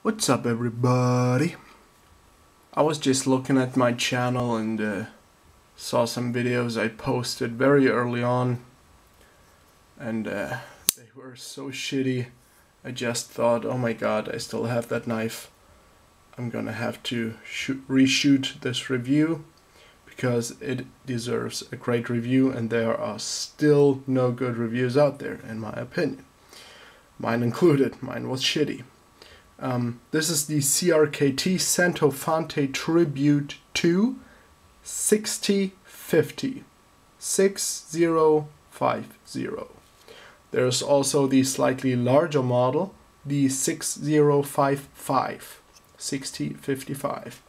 What's up, everybody? I was just looking at my channel and saw some videos I posted very early on, and they were so shitty. I just thought, oh my god, I still have that knife. I'm gonna have to reshoot this review because it deserves a great review, and there are still no good reviews out there, in my opinion. Mine included. Mine was shitty. This is the CRKT Centofante Tribute to 6050. 6050. There's also the slightly larger model, the 6055. 6055.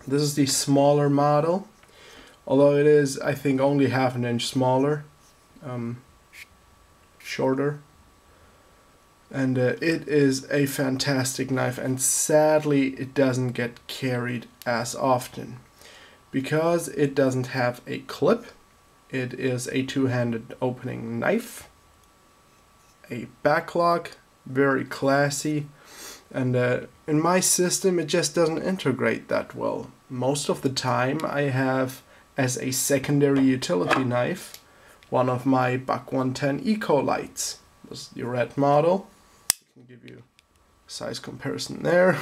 This is the smaller model, although it is, I think, only half an inch smaller, shorter. And it is a fantastic knife, and sadly it doesn't get carried as often because it doesn't have a clip. It is a two-handed opening knife, a backlog, very classy, and in my system it just doesn't integrate that well. Most of the time I have as a secondary utility knife one of my Buck 110 Eco lights. This is the red model. Give you a size comparison there.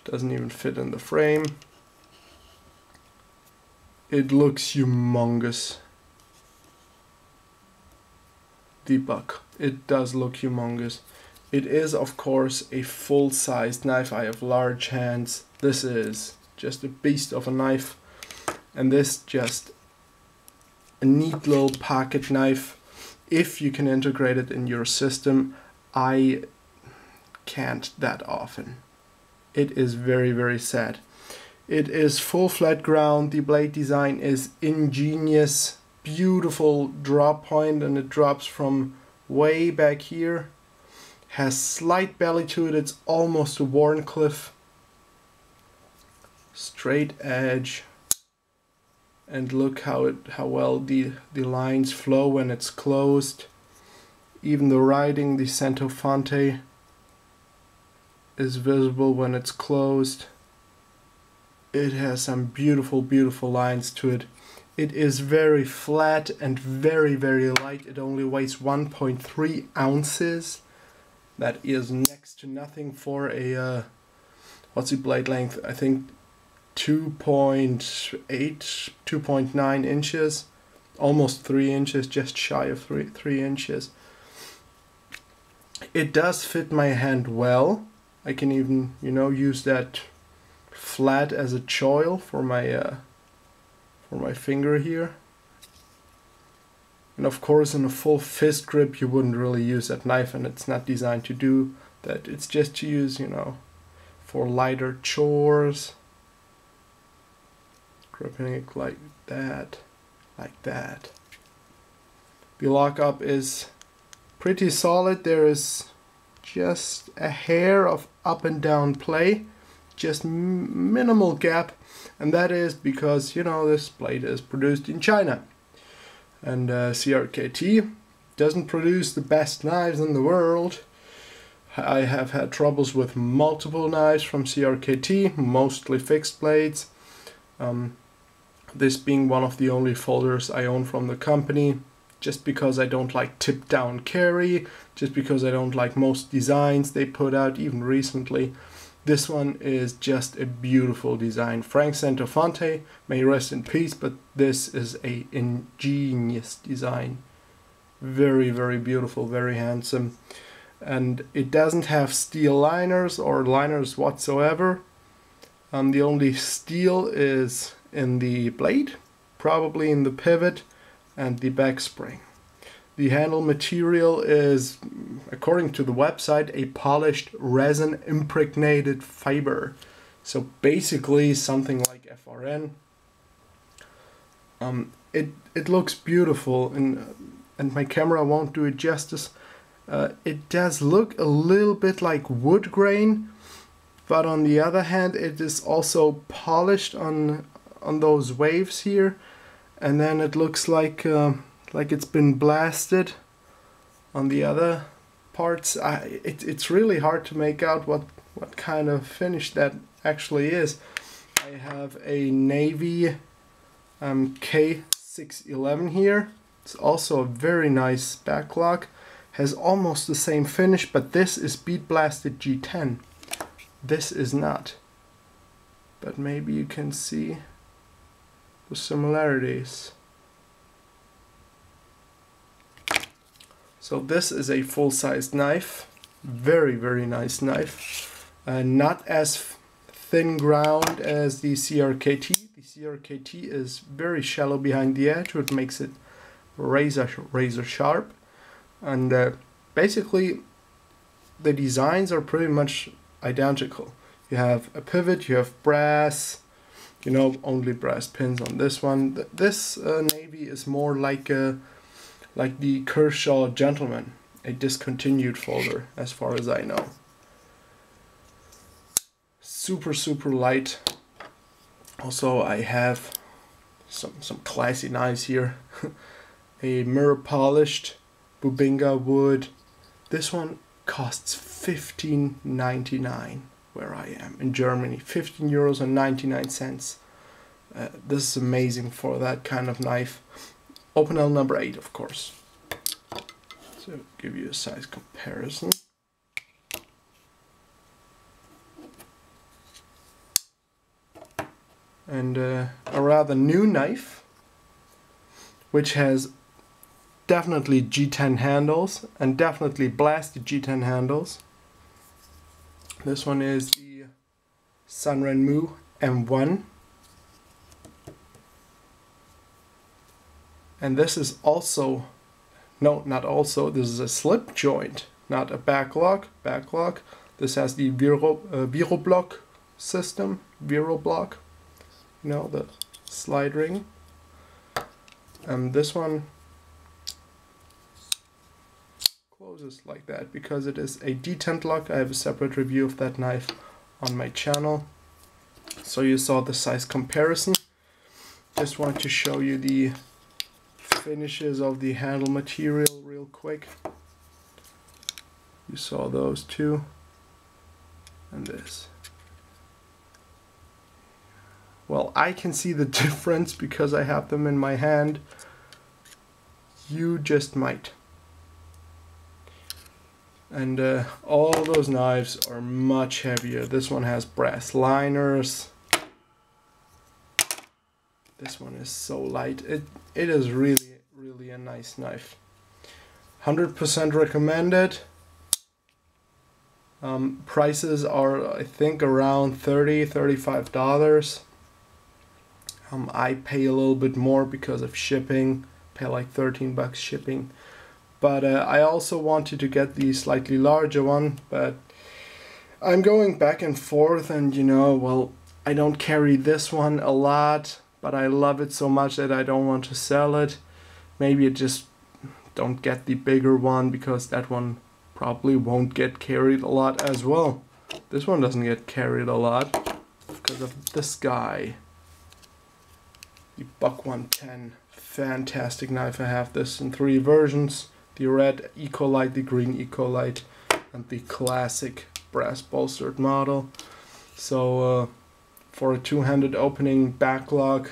Doesn't even fit in the frame. It looks humongous. The Buck. It does look humongous. It is, of course, a full-sized knife. I have large hands. This is just a beast of a knife, and this just a neat little pocket knife if you can integrate it in your system. I can't that often. It is very, very sad. It is full flat ground. The blade design is ingenious, beautiful drop point, and it drops from way back here. Has slight belly to it. It's almost a Warncliffe. Straight edge, and look how well the lines flow when it's closed. Even the writing, the Centofante, is visible when it's closed. It has some beautiful, beautiful lines to it. It is very flat and very, very light. It only weighs 1.3 ounces. That is next to nothing for a, what's the blade length? I think 2.8, 2.9 inches. Almost 3 inches, just shy of 3 inches. It does fit my hand well. I can even, use that flat as a choil for my finger here. And of course, in a full fist grip, you wouldn't really use that knife, and it's not designed to do that. It's just to use, for lighter chores. Gripping it like that, like that. The lockup is pretty solid. There is just a hair of up and down play, just minimal gap, and that is because this blade is produced in China, and CRKT doesn't produce the best knives in the world. I have had troubles with multiple knives from CRKT, mostly fixed blades, this being one of the only folders I own from the company. Just because I don't like tip down carry, just because I don't like most designs they put out, even recently. This one is just a beautiful design. Frank Centofante, may rest in peace, but this is a ingenious design. Very, very beautiful, very handsome. And it doesn't have steel liners or liners whatsoever. The only steel is in the blade, probably in the pivot, and the back spring. The handle material is, according to the website, a polished resin impregnated fiber. So basically something like FRN. It looks beautiful, and my camera won't do it justice. It does look a little bit like wood grain, but on the other hand it is also polished on those waves here. And then it looks like it's been blasted on the other parts. It's really hard to make out what what kind of finish that actually is. I have a navy K611 here. It's also a very nice backlock. Has almost the same finish, but this is bead blasted G10. This is not. But maybe you can see the similarities. So this is a full-sized knife. Very, very nice knife. Not as thin ground as the CRKT. The CRKT is very shallow behind the edge, which makes it razor sharp. And basically the designs are pretty much identical. You have a pivot, you have brass, you know, only brass pins on this one. This navy is more like the Kershaw Gentleman, a discontinued folder as far as I know. Super, super light. Also, I have some classy knives here. A mirror polished Bubinga wood. This one costs $15.99 where I am in Germany. 15 euros and 99 cents. This is amazing for that kind of knife. Opinel number 8, of course. So give you a size comparison. And a rather new knife, which has definitely G10 handles and definitely blasted G10 handles. This one is the Sanrenmu M1. And this is also, no, not also, this is a slip joint, not a backlock. This has the Viroblock system, Viroblock, you know, the slide ring. This one closes like that because it is a detent lock. I have a separate review of that knife on my channel. So you saw the size comparison. Just want to show you the finishes of the handle material real quick. You saw those two, and this. Well, I can see the difference because I have them in my hand. You just might. And all those knives are much heavier. This one has brass liners. This one is so light. It is really a nice knife. 100% recommended. Prices are, I think, around $30–35. I pay a little bit more because of shipping. Pay like 13 bucks shipping. But I also wanted to get the slightly larger one, but I'm going back and forth, and you know, well, I don't carry this one a lot, but I love it so much that I don't want to sell it. Maybe I just don't get the bigger one because that one probably won't get carried a lot as well. This one doesn't get carried a lot because of this guy. The Buck 110. Fantastic knife. I have this in 3 versions. The red Ecolite, the green Ecolite, and the classic brass bolstered model. So for a two-handed opening backlock,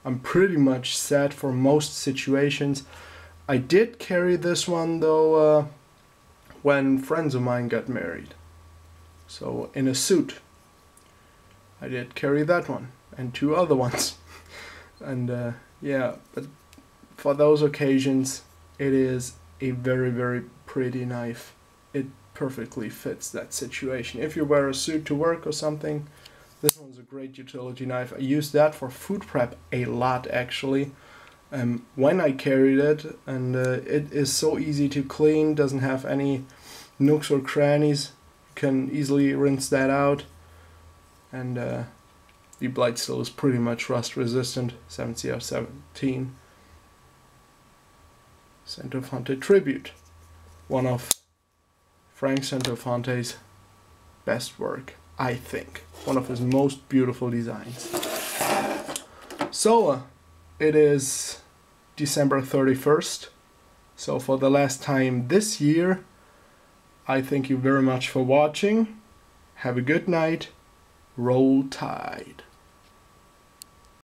I'm pretty much set for most situations. I did carry this one though when friends of mine got married. So in a suit, I did carry that one and 2 other ones. And yeah, but for those occasions, it is a very pretty knife. It perfectly fits that situation. If you wear a suit to work or something, this one's a great utility knife. I use that for food prep a lot actually. When I carried it, and it is so easy to clean, doesn't have any nooks or crannies. You can easily rinse that out, and the blade still is pretty much rust resistant. 7CR17 Centofante Tribute, one of Frank Centofante's best work, I think. One of his most beautiful designs. So it is December 31st. So for the last time this year, I thank you very much for watching. Have a good night. Roll Tide.